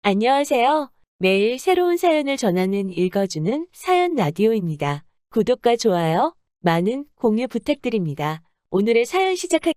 안녕하세요. 매일 새로운 사연을 전하는 읽어주는 사연 라디오입니다. 구독과 좋아요, 많은 공유 부탁드립니다. 오늘의 사연 시작할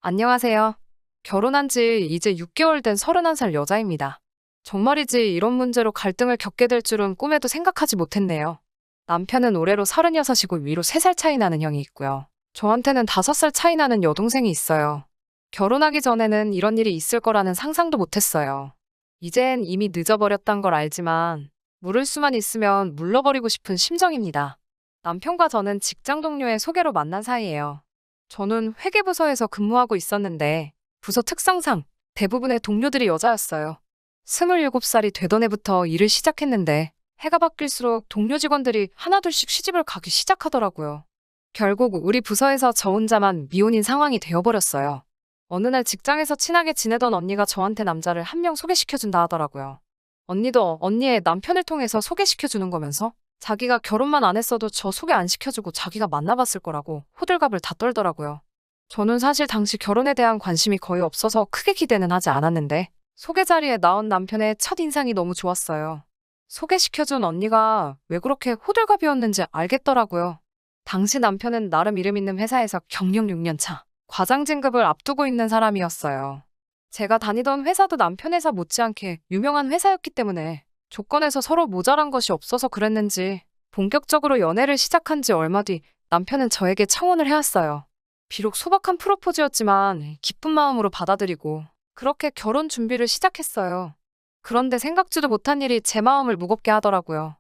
안녕하세요. 결혼한 지 이제 6개월 된 31살 여자입니다. 정말이지 이런 문제로 갈등을 겪게 될 줄은 꿈에도 생각하지 못했네요. 남편은 올해로 36이고 위로 3살 차이 나는 형이 있고요. 저한테는 5살 차이 나는 여동생이 있어요. 결혼하기 전에는 이런 일이 있을 거라는 상상도 못했어요. 이젠 이미 늦어버렸단 걸 알지만 물을 수만 있으면 물러버리고 싶은 심정입니다. 남편과 저는 직장 동료의 소개로 만난 사이예요. 저는 회계부서에서 근무하고 있었는데 부서 특성상 대부분의 동료들이 여자였어요. 27살이 되던 해부터 일을 시작했는데 해가 바뀔수록 동료 직원들이 하나둘씩 시집을 가기 시작하더라고요. 결국 우리 부서에서 저 혼자만 미혼인 상황이 되어버렸어요. 어느 날 직장에서 친하게 지내던 언니가 저한테 남자를 한 명 소개시켜준다 하더라고요. 언니도 언니의 남편을 통해서 소개시켜주는 거면서 자기가 결혼만 안 했어도 저 소개 안 시켜주고 자기가 만나봤을 거라고 호들갑을 다 떨더라고요. 저는 사실 당시 결혼에 대한 관심이 거의 없어서 크게 기대는 하지 않았는데 소개 자리에 나온 남편의 첫 인상이 너무 좋았어요. 소개시켜준 언니가 왜 그렇게 호들갑이었는지 알겠더라고요. 당시 남편은 나름 이름 있는 회사에서 경력 6년 차, 과장 진급을 앞두고 있는 사람이었어요. 제가 다니던 회사도 남편 회사 못지않게 유명한 회사였기 때문에 조건에서 서로 모자란 것이 없어서 그랬는지 본격적으로 연애를 시작한 지 얼마 뒤 남편은 저에게 청혼을 해왔어요. 비록 소박한 프로포즈였지만 기쁜 마음으로 받아들이고 그렇게 결혼 준비를 시작했어요. 그런데 생각지도 못한 일이 제 마음을 무겁게 하더라고요.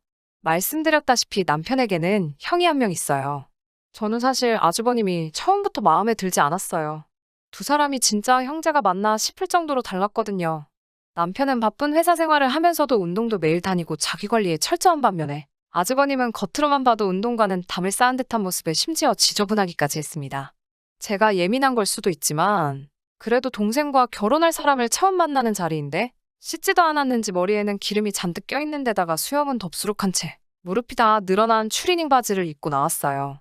말씀드렸다시피 남편에게는 형이 한 명 있어요. 저는 사실 아주버님이 처음부터 마음에 들지 않았어요. 두 사람이 진짜 형제가 맞나 싶을 정도로 달랐거든요. 남편은 바쁜 회사 생활을 하면서도 운동도 매일 다니고 자기 관리에 철저한 반면에 아주버님은 겉으로만 봐도 운동과는 담을 쌓은 듯한 모습에 심지어 지저분하기까지 했습니다. 제가 예민한 걸 수도 있지만 그래도 동생과 결혼할 사람을 처음 만나는 자리인데 씻지도 않았는지 머리에는 기름이 잔뜩 껴있는 데다가 수염은 덥수룩한 채 무릎이 다 늘어난 추리닝 바지를 입고 나왔어요.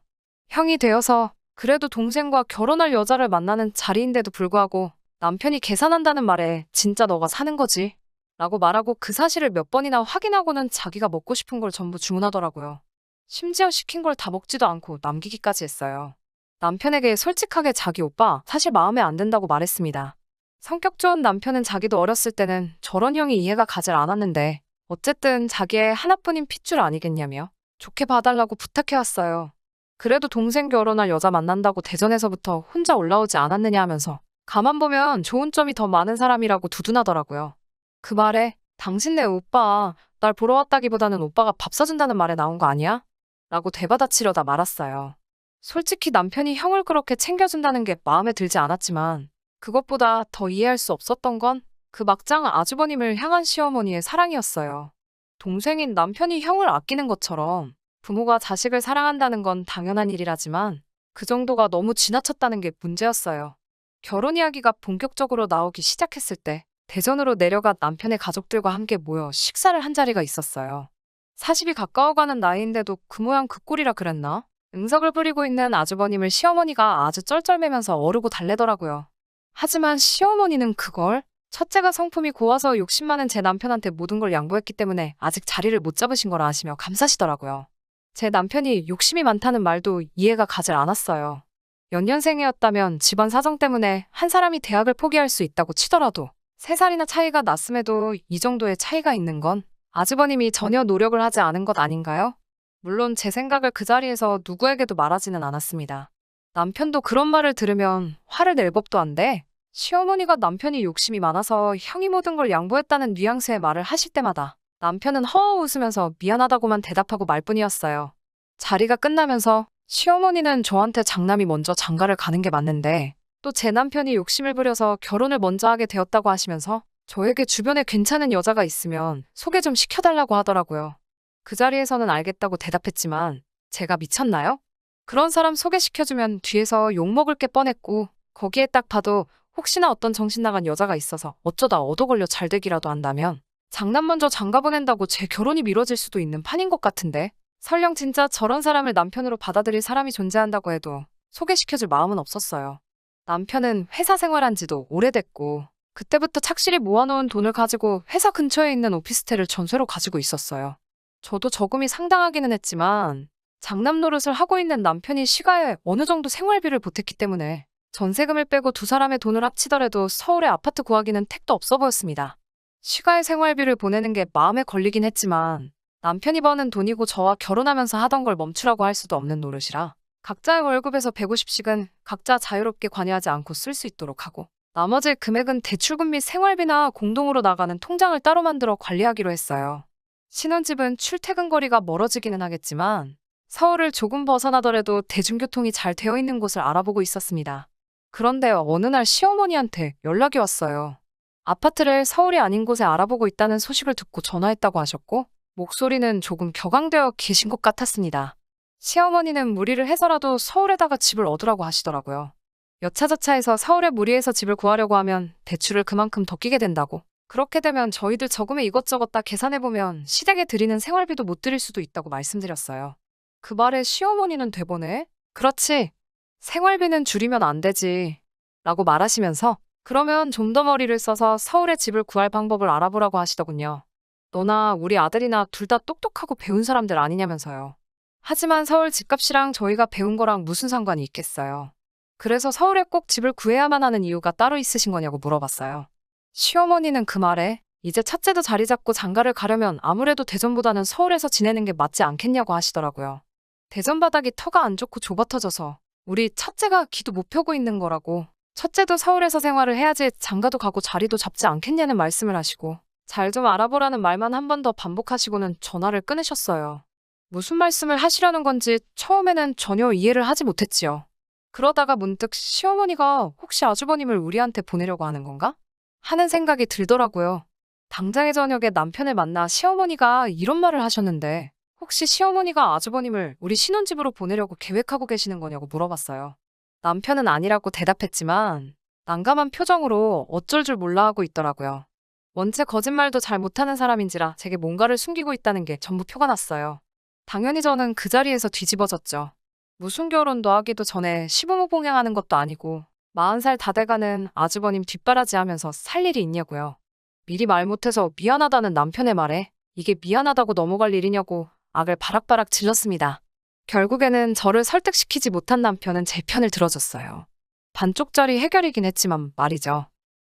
형이 되어서 그래도 동생과 결혼할 여자를 만나는 자리인데도 불구하고 남편이 계산한다는 말에 진짜 너가 사는 거지? 라고 말하고 그 사실을 몇 번이나 확인하고는 자기가 먹고 싶은 걸 전부 주문하더라고요. 심지어 시킨 걸 다 먹지도 않고 남기기까지 했어요. 남편에게 솔직하게 자기 오빠 사실 마음에 안 든다고 말했습니다. 성격 좋은 남편은 자기도 어렸을 때는 저런 형이 이해가 가질 않았는데 어쨌든 자기의 하나뿐인 핏줄 아니겠냐며 좋게 봐달라고 부탁해왔어요. 그래도 동생 결혼할 여자 만난다고 대전에서부터 혼자 올라오지 않았느냐 하면서 가만 보면 좋은 점이 더 많은 사람이라고 두둔하더라고요. 그 말에 당신네 오빠 날 보러 왔다기보다는 오빠가 밥 사준다는 말에 나온 거 아니야? 라고 되받아치려다 말았어요. 솔직히 남편이 형을 그렇게 챙겨준다는 게 마음에 들지 않았지만 그것보다 더 이해할 수 없었던 건 그 막장 아주버님을 향한 시어머니의 사랑이었어요. 동생인 남편이 형을 아끼는 것처럼 부모가 자식을 사랑한다는 건 당연한 일이라지만 그 정도가 너무 지나쳤다는 게 문제였어요. 결혼 이야기가 본격적으로 나오기 시작했을 때 대전으로 내려가 남편의 가족들과 함께 모여 식사를 한 자리가 있었어요. 40이 가까워가는 나이인데도 그 모양 그 꼴이라 그랬나? 응석을 부리고 있는 아주버님을 시어머니가 아주 쩔쩔매면서 어르고 달래더라고요. 하지만 시어머니는 그걸 첫째가 성품이 고와서 욕심 많은 제 남편한테 모든 걸 양보했기 때문에 아직 자리를 못 잡으신 거라 하시며 감사시더라고요. 제 남편이 욕심이 많다는 말도 이해가 가질 않았어요. 연년생이었다면 집안 사정 때문에 한 사람이 대학을 포기할 수 있다고 치더라도 3살이나 차이가 났음에도 이 정도의 차이가 있는 건 아주버님이 전혀 노력을 하지 않은 것 아닌가요? 물론 제 생각을 그 자리에서 누구에게도 말하지는 않았습니다. 남편도 그런 말을 들으면 화를 낼 법도 한데 시어머니가 남편이 욕심이 많아서 형이 모든 걸 양보했다는 뉘앙스의 말을 하실 때마다 남편은 허허 웃으면서 미안하다고만 대답하고 말뿐이었어요. 자리가 끝나면서 시어머니는 저한테 장남이 먼저 장가를 가는 게 맞는데 또 제 남편이 욕심을 부려서 결혼을 먼저 하게 되었다고 하시면서 저에게 주변에 괜찮은 여자가 있으면 소개 좀 시켜달라고 하더라고요. 그 자리에서는 알겠다고 대답했지만 제가 미쳤나요? 그런 사람 소개시켜주면 뒤에서 욕먹을 게 뻔했고 거기에 딱 봐도 혹시나 어떤 정신 나간 여자가 있어서 어쩌다 얻어 걸려 잘 되기라도 한다면 장남 먼저 장가 보낸다고 제 결혼이 미뤄질 수도 있는 판인 것 같은데 설령 진짜 저런 사람을 남편으로 받아들일 사람이 존재한다고 해도 소개시켜줄 마음은 없었어요. 남편은 회사 생활한 지도 오래됐고 그때부터 착실히 모아놓은 돈을 가지고 회사 근처에 있는 오피스텔을 전세로 가지고 있었어요. 저도 저금이 상당하기는 했지만 장남 노릇을 하고 있는 남편이 시가에 어느 정도 생활비를 보탰기 때문에 전세금을 빼고 두 사람의 돈을 합치더라도 서울에 아파트 구하기는 택도 없어 보였습니다. 시가의 생활비를 보내는 게 마음에 걸리긴 했지만 남편이 버는 돈이고 저와 결혼하면서 하던 걸 멈추라고 할 수도 없는 노릇이라 각자의 월급에서 150씩은 각자 자유롭게 관여하지 않고 쓸 수 있도록 하고 나머지 금액은 대출금 및 생활비나 공동으로 나가는 통장을 따로 만들어 관리하기로 했어요. 신혼집은 출퇴근 거리가 멀어지기는 하겠지만 서울을 조금 벗어나더라도 대중교통이 잘 되어 있는 곳을 알아보고 있었습니다. 그런데 어느 날 시어머니한테 연락이 왔어요. 아파트를 서울이 아닌 곳에 알아보고 있다는 소식을 듣고 전화했다고 하셨고 목소리는 조금 격앙되어 계신 것 같았습니다. 시어머니는 무리를 해서라도 서울에다가 집을 얻으라고 하시더라고요. 여차저차해서 서울에 무리해서 집을 구하려고 하면 대출을 그만큼 더 끼게 된다고. 그렇게 되면 저희들 저금에 이것저것 다 계산해보면 시댁에 드리는 생활비도 못 드릴 수도 있다고 말씀드렸어요. 그 말에 시어머니는 되보네? 그렇지. 생활비는 줄이면 안 되지. 라고 말하시면서 그러면 좀 더 머리를 써서 서울에 집을 구할 방법을 알아보라고 하시더군요. 너나 우리 아들이나 둘 다 똑똑하고 배운 사람들 아니냐면서요. 하지만 서울 집값이랑 저희가 배운 거랑 무슨 상관이 있겠어요. 그래서 서울에 꼭 집을 구해야만 하는 이유가 따로 있으신 거냐고 물어봤어요. 시어머니는 그 말에 이제 첫째도 자리 잡고 장가를 가려면 아무래도 대전보다는 서울에서 지내는 게 맞지 않겠냐고 하시더라고요. 대전 바닥이 터가 안 좋고 좁아 터져서 우리 첫째가 기도 못 펴고 있는 거라고. 첫째도 서울에서 생활을 해야지 장가도 가고 자리도 잡지 않겠냐는 말씀을 하시고 잘 좀 알아보라는 말만 한 번 더 반복하시고는 전화를 끊으셨어요. 무슨 말씀을 하시려는 건지 처음에는 전혀 이해를 하지 못했지요. 그러다가 문득 시어머니가 혹시 아주버님을 우리한테 보내려고 하는 건가? 하는 생각이 들더라고요. 당장의 저녁에 남편을 만나 시어머니가 이런 말을 하셨는데 혹시 시어머니가 아주버님을 우리 신혼집으로 보내려고 계획하고 계시는 거냐고 물어봤어요. 남편은 아니라고 대답했지만 난감한 표정으로 어쩔 줄 몰라 하고 있더라고요. 원체 거짓말도 잘 못하는 사람인지라 제게 뭔가를 숨기고 있다는 게 전부 표가 났어요. 당연히 저는 그 자리에서 뒤집어졌죠. 무슨 결혼도 하기도 전에 시부모 봉양하는 것도 아니고 40살 다 돼가는 아주버님 뒷바라지 하면서 살 일이 있냐고요. 미리 말 못해서 미안하다는 남편의 말에 이게 미안하다고 넘어갈 일이냐고 악을 바락바락 질렀습니다. 결국에는 저를 설득시키지 못한 남편은 제 편을 들어줬어요. 반쪽짜리 해결이긴 했지만 말이죠.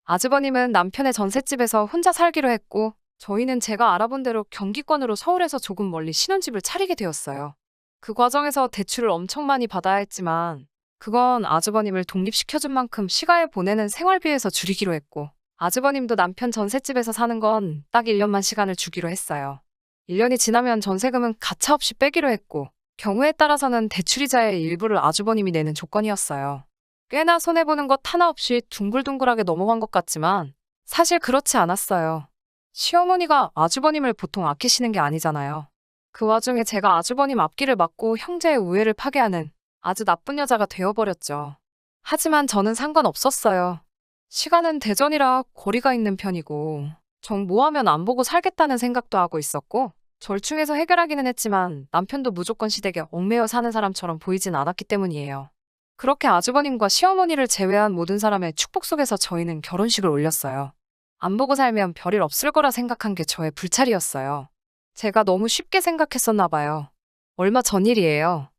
아주버님은 남편의 전셋집에서 혼자 살기로 했고 저희는 제가 알아본 대로 경기권으로 서울에서 조금 멀리 신혼집을 차리게 되었어요. 그 과정에서 대출을 엄청 많이 받아야 했지만 그건 아주버님을 독립시켜준 만큼 시가에 보내는 생활비에서 줄이기로 했고 아주버님도 남편 전셋집에서 사는 건 딱 1년만 시간을 주기로 했어요. 1년이 지나면 전세금은 가차없이 빼기로 했고 경우에 따라서는 대출이자의 일부를 아주버님이 내는 조건이었어요. 꽤나 손해보는 것 하나 없이 둥글둥글하게 넘어간 것 같지만 사실 그렇지 않았어요. 시어머니가 아주버님을 보통 아끼시는 게 아니잖아요. 그 와중에 제가 아주버님 앞길을 막고 형제의 우애를 파괴하는 아주 나쁜 여자가 되어버렸죠. 하지만 저는 상관없었어요. 시간은 대전이라 거리가 있는 편이고 정 뭐하면 안 보고 살겠다는 생각도 하고 있었고 절충해서 해결하기는 했지만 남편도 무조건 시댁에 얽매여 사는 사람처럼 보이진 않았기 때문이에요. 그렇게 아주버님과 시어머니를 제외한 모든 사람의 축복 속에서 저희는 결혼식을 올렸어요. 안 보고 살면 별일 없을 거라 생각한 게 저의 불찰이었어요. 제가 너무 쉽게 생각했었나 봐요. 얼마 전 일이에요.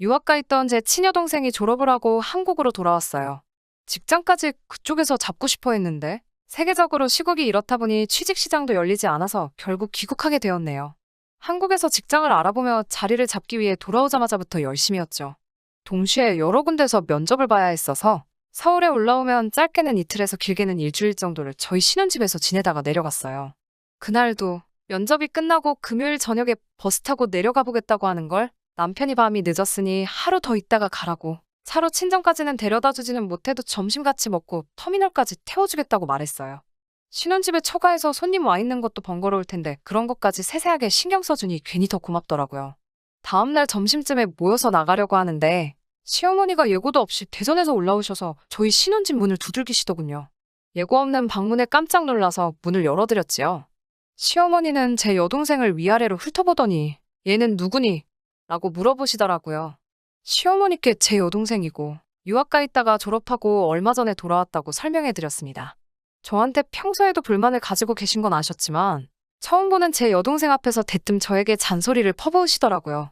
유학가 있던 제 친여동생이 졸업을 하고 한국으로 돌아왔어요. 직장까지 그쪽에서 잡고 싶어 했는데 세계적으로 시국이 이렇다 보니 취직 시장도 열리지 않아서 결국 귀국하게 되었네요. 한국에서 직장을 알아보며 자리를 잡기 위해 돌아오자마자부터 열심히였죠. 동시에 여러 군데서 면접을 봐야 했어서 서울에 올라오면 짧게는 이틀에서 길게는 일주일 정도를 저희 신혼집에서 지내다가 내려갔어요. 그날도 면접이 끝나고 금요일 저녁에 버스 타고 내려가 보겠다고 하는 걸 남편이 밤이 늦었으니 하루 더 있다가 가라고 차로 친정까지는 데려다 주지는 못해도 점심 같이 먹고 터미널까지 태워주겠다고 말했어요. 신혼집에 처가해서 손님 와 있는 것도 번거로울 텐데 그런 것까지 세세하게 신경 써주니 괜히 더 고맙더라고요. 다음날 점심쯤에 모여서 나가려고 하는데 시어머니가 예고도 없이 대전에서 올라오셔서 저희 신혼집 문을 두들기시더군요. 예고 없는 방문에 깜짝 놀라서 문을 열어드렸지요. 시어머니는 제 여동생을 위아래로 훑어보더니 얘는 누구니? 라고 물어보시더라고요. 시어머니께 제 여동생이고 유학가 있다가 졸업하고 얼마 전에 돌아왔다고 설명해드렸습니다. 저한테 평소에도 불만을 가지고 계신 건 아셨지만 처음 보는 제 여동생 앞에서 대뜸 저에게 잔소리를 퍼부으시더라고요.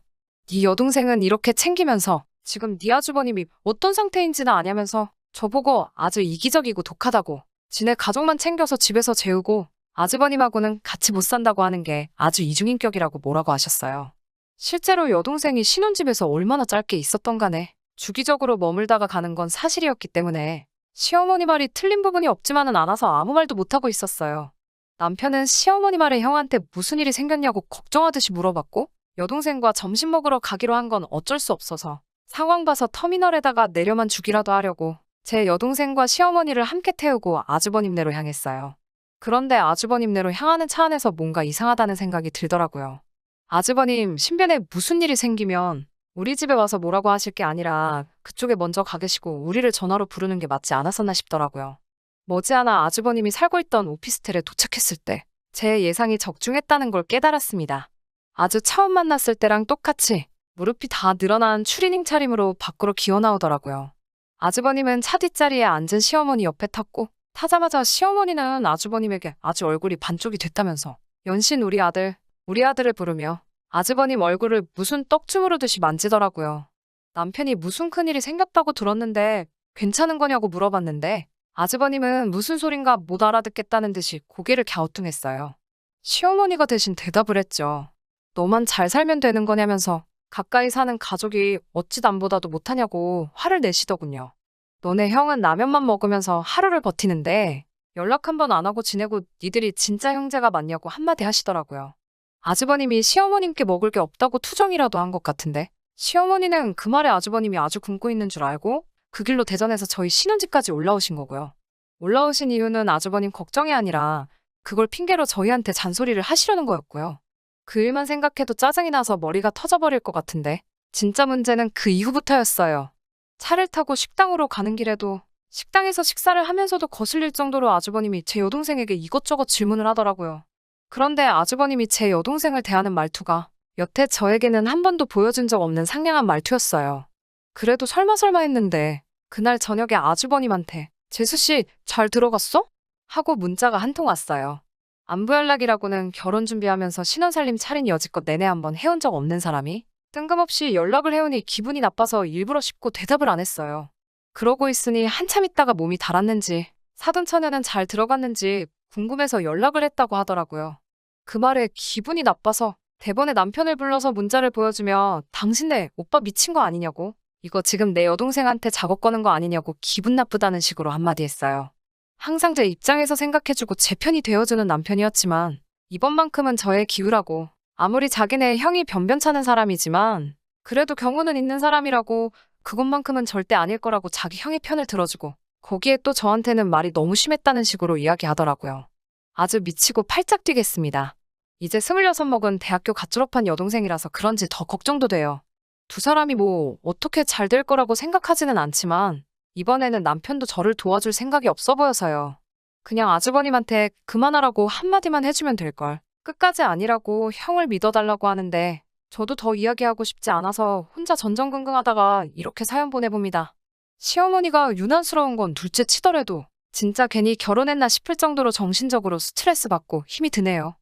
네 여동생은 이렇게 챙기면서 지금 네 아주버님이 어떤 상태인지는 아냐면서 저보고 아주 이기적이고 독하다고, 지네 가족만 챙겨서 집에서 재우고 아주버님하고는 같이 못 산다고 하는 게 아주 이중인격이라고 뭐라고 하셨어요. 실제로 여동생이 신혼집에서 얼마나 짧게 있었던 간에 주기적으로 머물다가 가는 건 사실이었기 때문에 시어머니 말이 틀린 부분이 없지만은 않아서 아무 말도 못하고 있었어요. 남편은 시어머니 말에 형한테 무슨 일이 생겼냐고 걱정하듯이 물어봤고, 여동생과 점심 먹으러 가기로 한 건 어쩔 수 없어서 상황 봐서 터미널에다가 내려만 주기라도 하려고 제 여동생과 시어머니를 함께 태우고 아주버님네로 향했어요. 그런데 아주버님네로 향하는 차 안에서 뭔가 이상하다는 생각이 들더라고요. 아주버님, 신변에 무슨 일이 생기면 우리 집에 와서 뭐라고 하실 게 아니라 그쪽에 먼저 가 계시고 우리를 전화로 부르는 게 맞지 않았었나 싶더라고요. 머지않아 아주버님이 살고 있던 오피스텔에 도착했을 때 제 예상이 적중했다는 걸 깨달았습니다. 아주 처음 만났을 때랑 똑같이 무릎이 다 늘어난 추리닝 차림으로 밖으로 기어나오더라고요. 아주버님은 차 뒷자리에 앉은 시어머니 옆에 탔고, 타자마자 시어머니는 아주버님에게 아주 얼굴이 반쪽이 됐다면서 연신 우리 아들을 부르며 아주버님 얼굴을 무슨 떡 주무르듯이 만지더라고요. 남편이 무슨 큰일이 생겼다고 들었는데 괜찮은 거냐고 물어봤는데 아주버님은 무슨 소린가 못 알아듣겠다는 듯이 고개를 갸우뚱했어요. 시어머니가 대신 대답을 했죠. 너만 잘 살면 되는 거냐면서 가까이 사는 가족이 어찌 남보다도 못하냐고 화를 내시더군요. 너네 형은 라면만 먹으면서 하루를 버티는데 연락 한 번 안 하고 지내고 니들이 진짜 형제가 맞냐고 한마디 하시더라고요. 아주버님이 시어머님께 먹을 게 없다고 투정이라도 한 것 같은데 시어머니는 그 말에 아주버님이 아주 굶고 있는 줄 알고 그 길로 대전에서 저희 신혼집까지 올라오신 거고요. 올라오신 이유는 아주버님 걱정이 아니라 그걸 핑계로 저희한테 잔소리를 하시려는 거였고요. 그 일만 생각해도 짜증이 나서 머리가 터져버릴 것 같은데 진짜 문제는 그 이후부터였어요. 차를 타고 식당으로 가는 길에도 식당에서 식사를 하면서도 거슬릴 정도로 아주버님이 제 여동생에게 이것저것 질문을 하더라고요. 그런데 아주버님이 제 여동생을 대하는 말투가 여태 저에게는 한 번도 보여준 적 없는 상냥한 말투였어요. 그래도 설마 했는데 그날 저녁에 아주버님한테 재수씨 잘 들어갔어? 하고 문자가 한 통 왔어요. 안부 연락이라고는 결혼 준비하면서 신혼살림 차린 여지껏 내내 한번 해온 적 없는 사람이 뜬금없이 연락을 해오니 기분이 나빠서 일부러 씹고 대답을 안 했어요. 그러고 있으니 한참 있다가 몸이 달았는지 사돈 처녀는 잘 들어갔는지 궁금해서 연락을 했다고 하더라고요. 그 말에 기분이 나빠서 대번에 남편을 불러서 문자를 보여주며 당신네 오빠 미친 거 아니냐고, 이거 지금 내 여동생한테 작업 거는 거 아니냐고 기분 나쁘다는 식으로 한마디 했어요. 항상 제 입장에서 생각해주고 제 편이 되어주는 남편이었지만 이번만큼은 저의 기우라고, 아무리 자기네 형이 변변찮은 사람이지만 그래도 경우는 있는 사람이라고 그것만큼은 절대 아닐 거라고 자기 형의 편을 들어주고 거기에 또 저한테는 말이 너무 심했다는 식으로 이야기하더라고요. 아주 미치고 팔짝 뛰겠습니다. 이제 26 먹은 대학교 갓 졸업한 여동생이라서 그런지 더 걱정도 돼요. 두 사람이 뭐 어떻게 잘 될 거라고 생각하지는 않지만 이번에는 남편도 저를 도와줄 생각이 없어 보여서요. 그냥 아주버님한테 그만하라고 한마디만 해주면 될걸. 끝까지 아니라고 형을 믿어달라고 하는데 저도 더 이야기하고 싶지 않아서 혼자 전전긍긍하다가 이렇게 사연 보내봅니다. 시어머니가 유난스러운 건 둘째 치더라도 진짜 괜히 결혼했나 싶을 정도로 정신적으로 스트레스 받고 힘이 드네요.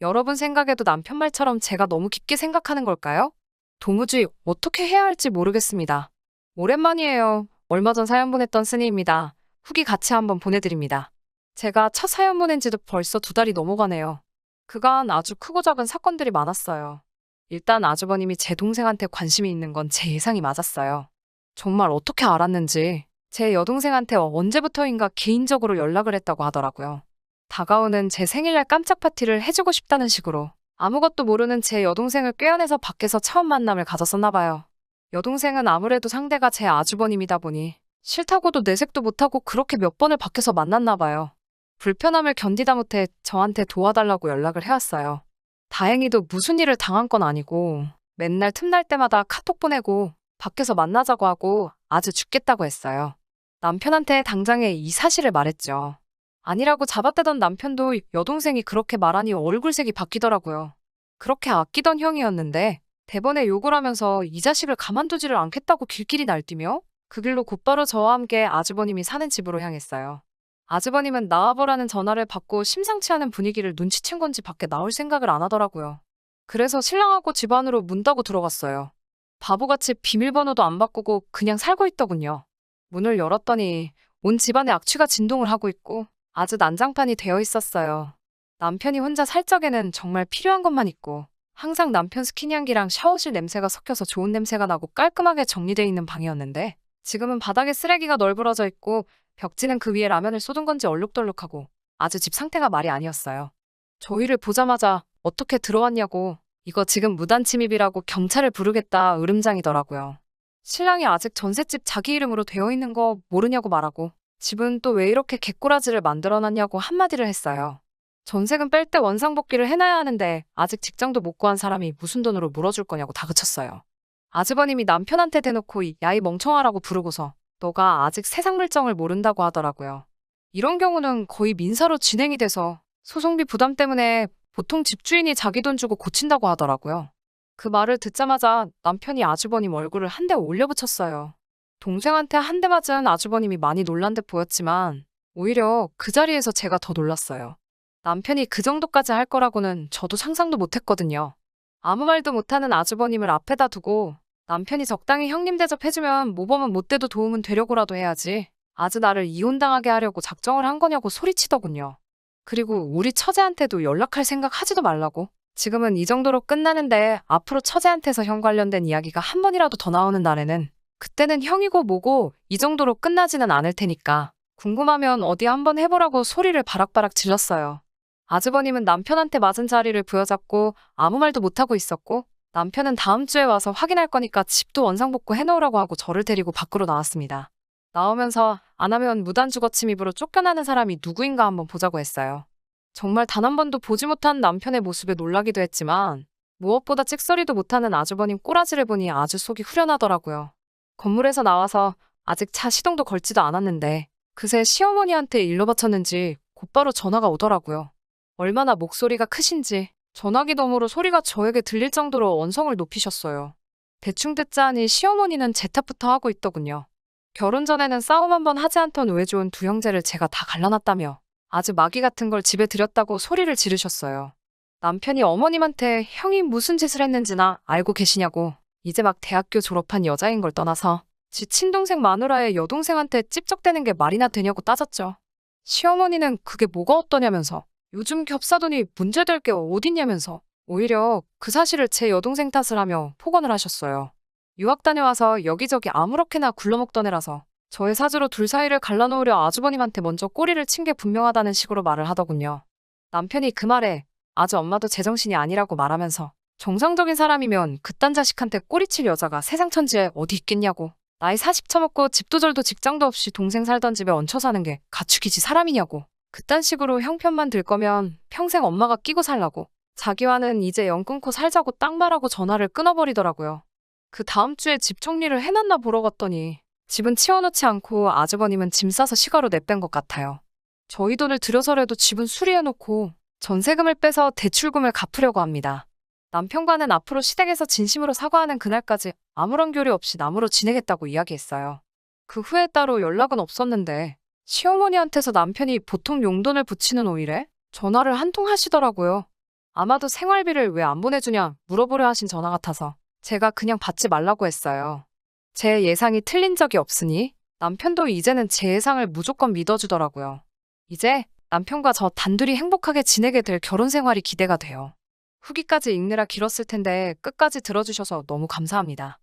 여러분 생각에도 남편 말처럼 제가 너무 깊게 생각하는 걸까요? 도무지 어떻게 해야 할지 모르겠습니다. 오랜만이에요. 얼마 전 사연 보냈던 쓰니입니다. 후기 같이 한번 보내드립니다. 제가 첫 사연 보낸 지도 벌써 2달이 넘어가네요. 그간 아주 크고 작은 사건들이 많았어요. 일단 아주버님이 제 동생한테 관심이 있는 건 제 예상이 맞았어요. 정말 어떻게 알았는지 제 여동생한테 언제부터인가 개인적으로 연락을 했다고 하더라고요. 다가오는 제 생일날 깜짝 파티를 해주고 싶다는 식으로 아무것도 모르는 제 여동생을 꿰어내서 밖에서 처음 만남을 가졌었나 봐요. 여동생은 아무래도 상대가 제 아주버님이다 보니 싫다고도 내색도 못하고 그렇게 몇 번을 밖에서 만났나 봐요. 불편함을 견디다 못해 저한테 도와달라고 연락을 해왔어요. 다행히도 무슨 일을 당한 건 아니고 맨날 틈날 때마다 카톡 보내고 밖에서 만나자고 하고 아주 죽겠다고 했어요. 남편한테 당장에 이 사실을 말했죠. 아니라고 잡아떼던 남편도 여동생이 그렇게 말하니 얼굴색이 바뀌더라고요. 그렇게 아끼던 형이었는데 대번에 욕을 하면서 이 자식을 가만두지를 않겠다고 길길이 날뛰며 그 길로 곧바로 저와 함께 아주버님이 사는 집으로 향했어요. 아주버님은 나와보라는 전화를 받고 심상치 않은 분위기를 눈치챈 건지 밖에 나올 생각을 안 하더라고요. 그래서 신랑하고 집 안으로 문 따고 들어갔어요. 바보같이 비밀번호도 안 바꾸고 그냥 살고 있더군요. 문을 열었더니 온 집안에 악취가 진동을 하고 있고 아주 난장판이 되어 있었어요. 남편이 혼자 살 적에는 정말 필요한 것만 있고 항상 남편 스킨향기랑 샤워실 냄새가 섞여서 좋은 냄새가 나고 깔끔하게 정리되어 있는 방이었는데 지금은 바닥에 쓰레기가 널브러져 있고 벽지는 그 위에 라면을 쏟은 건지 얼룩덜룩하고 아주 집 상태가 말이 아니었어요. 저희를 보자마자 어떻게 들어왔냐고 이거 지금 무단 침입이라고 경찰을 부르겠다 으름장이더라고요. 신랑이 아직 전셋집 자기 이름으로 되어 있는 거 모르냐고 말하고 집은 또 왜 이렇게 개꼬라지를 만들어놨냐고 한마디를 했어요. 전세금 뺄 때 원상복귀를 해놔야 하는데 아직 직장도 못 구한 사람이 무슨 돈으로 물어줄 거냐고 다그쳤어요. 아주버님이 남편한테 대놓고 야이 멍청아라고 부르고서 너가 아직 세상 물정을 모른다고 하더라고요. 이런 경우는 거의 민사로 진행이 돼서 소송비 부담 때문에 보통 집주인이 자기 돈 주고 고친다고 하더라고요. 그 말을 듣자마자 남편이 아주버님 얼굴을 한 대 올려붙였어요. 동생한테 한 대 맞은 아주버님이 많이 놀란 듯 보였지만 오히려 그 자리에서 제가 더 놀랐어요. 남편이 그 정도까지 할 거라고는 저도 상상도 못했거든요. 아무 말도 못하는 아주버님을 앞에다 두고 남편이 적당히 형님 대접해주면 모범은 못 돼도 도움은 되려고라도 해야지. 아주 나를 이혼당하게 하려고 작정을 한 거냐고 소리치더군요. 그리고 우리 처제한테도 연락할 생각 하지도 말라고. 지금은 이 정도로 끝나는데 앞으로 처제한테서 형 관련된 이야기가 한 번이라도 더 나오는 날에는 그때는 형이고 뭐고 이 정도로 끝나지는 않을 테니까 궁금하면 어디 한번 해보라고 소리를 바락바락 질렀어요. 아주버님은 남편한테 맞은 자리를 부여잡고 아무 말도 못하고 있었고 남편은 다음 주에 와서 확인할 거니까 집도 원상복구 해놓으라고 하고 저를 데리고 밖으로 나왔습니다. 나오면서 안 하면 무단 주거 침입으로 쫓겨나는 사람이 누구인가 한번 보자고 했어요. 정말 단 한 번도 보지 못한 남편의 모습에 놀라기도 했지만 무엇보다 찍소리도 못하는 아주버님 꼬라지를 보니 아주 속이 후련하더라고요. 건물에서 나와서 아직 차 시동도 걸지도 않았는데 그새 시어머니한테 일러 바쳤는지 곧바로 전화가 오더라고요. 얼마나 목소리가 크신지 전화기 너머로 소리가 저에게 들릴 정도로 언성을 높이셨어요. 대충 듣자 하니 시어머니는 제 탓부터 하고 있더군요. 결혼 전에는 싸움 한 번 하지 않던 우애 좋은 두 형제를 제가 다 갈라놨다며 아주 마귀 같은 걸 집에 들였다고 소리를 지르셨어요. 남편이 어머님한테 형이 무슨 짓을 했는지나 알고 계시냐고 이제 막 대학교 졸업한 여자인 걸 떠나서 지 친동생 마누라의 여동생한테 찝쩍대는 게 말이나 되냐고 따졌죠. 시어머니는 그게 뭐가 어떠냐면서 요즘 겹사돈이 문제될 게 어딨냐면서 오히려 그 사실을 제 여동생 탓을 하며 폭언을 하셨어요. 유학 다녀와서 여기저기 아무렇게나 굴러먹던 애라서 저의 사주로 둘 사이를 갈라놓으려 아주버님한테 먼저 꼬리를 친 게 분명하다는 식으로 말을 하더군요. 남편이 그 말에 아주 엄마도 제정신이 아니라고 말하면서 정상적인 사람이면 그딴 자식한테 꼬리칠 여자가 세상 천지에 어디 있겠냐고 나이 40 처먹고 집도 절도 직장도 없이 동생 살던 집에 얹혀 사는 게 가축이지 사람이냐고 그딴 식으로 형편만 들 거면 평생 엄마가 끼고 살라고 자기와는 이제 연 끊고 살자고 딱 말하고 전화를 끊어버리더라고요. 그 다음 주에 집 정리를 해놨나 보러 갔더니 집은 치워놓지 않고 아주버님은 짐 싸서 시가로 내뺀 것 같아요. 저희 돈을 들여서라도 집은 수리해놓고 전세금을 빼서 대출금을 갚으려고 합니다. 남편과는 앞으로 시댁에서 진심으로 사과하는 그날까지 아무런 교류 없이 남으로 지내겠다고 이야기했어요. 그 후에 따로 연락은 없었는데 시어머니한테서 남편이 보통 용돈을 붙이는 5일에 전화를 한 통 하시더라고요. 아마도 생활비를 왜 안 보내주냐 물어보려 하신 전화 같아서 제가 그냥 받지 말라고 했어요. 제 예상이 틀린 적이 없으니 남편도 이제는 제 예상을 무조건 믿어주더라고요. 이제 남편과 저 단둘이 행복하게 지내게 될 결혼 생활이 기대가 돼요. 후기까지 읽느라 길었을 텐데 끝까지 들어주셔서 너무 감사합니다.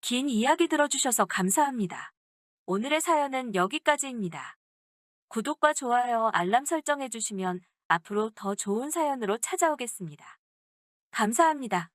긴 이야기 들어주셔서 감사합니다. 오늘의 사연은 여기까지입니다. 구독과 좋아요, 알람 설정해주시면 앞으로 더 좋은 사연으로 찾아오겠습니다. 감사합니다.